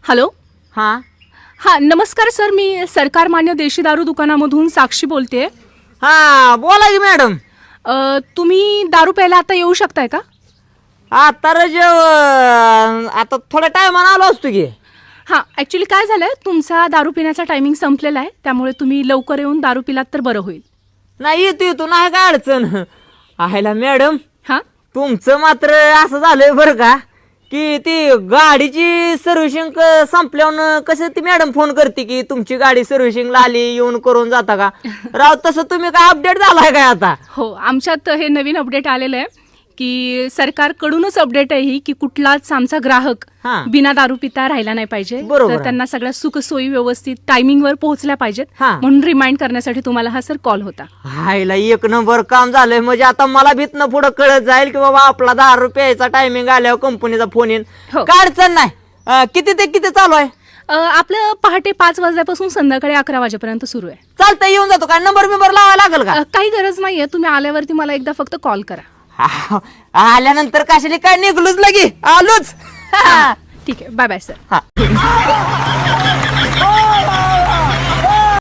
Hello. हां हां नमस्कार सर, मी सरकार मान्य देशी दारू दुकानामधून साक्षी बोलते. हां बोला की मॅडम. तुम्ही दारू प्यायला आता येऊ शकताय का? आता आता थोड्या टायमानं आलो असतो की. हां ॲक्च्युली काय झालं आहे, तुमचा दारू पिण्याचा टायमिंग संपलेला आहे, त्यामुळे तुम्ही लवकर येऊन दारू पिलात तर बरं होईल. नाही येतो नाही काय अडचण. आहेला मॅडम हां तुमचं मात्र असं झालंय बरं का की ती गाडीची सर्व्हिसिंग संपल्यावर कसं ती मॅडम फोन करते की तुमची गाडी सर्व्हिसिंगला आली, येऊन करून जाता का? राव तसं तुम्ही काय अपडेट झालाय काय आता? हो, आमच्यात हे नवीन अपडेट आलेलं आहे की सरकारकडूनच अपडेट आहे ही की कुठलाच आमचा ग्राहक हां. बिना दारू पिता राहिला नाही पाहिजे. बरोबर तर आहे. त्यांना सगळ्या सुखसोयी व्यवस्थित टायमिंगवर पोहोचल्या पाहिजेत, हां. म्हणून रिमाइंड करण्यासाठी तुम्हाला हा सर कॉल होता. हायला एक नंबर काम झालंय. म्हणजे आता मला भीतनं पुढं कळत जाईल की बाबा आपला 10 रुपयाचा टायमिंग आल्यावर कंपनीचा फोन येईल. हो. काय अडचण नाही. किती ते किती चालू आहे? आपलं पहाटे 5 वाजल्यापासून संध्याकाळी 11 वाजेपर्यंत सुरू आहे. चालतंय येऊन जातो. काय नंबर बिंबर लावायला लागेल का? काही गरज नाहीये, तुम्ही आल्यावरती मला एकदा फक्त कॉल करा. आल्यानंतर कशाला काय निघलोच लगी आलोच. ठीक आहे, बाय बाय सर. हा.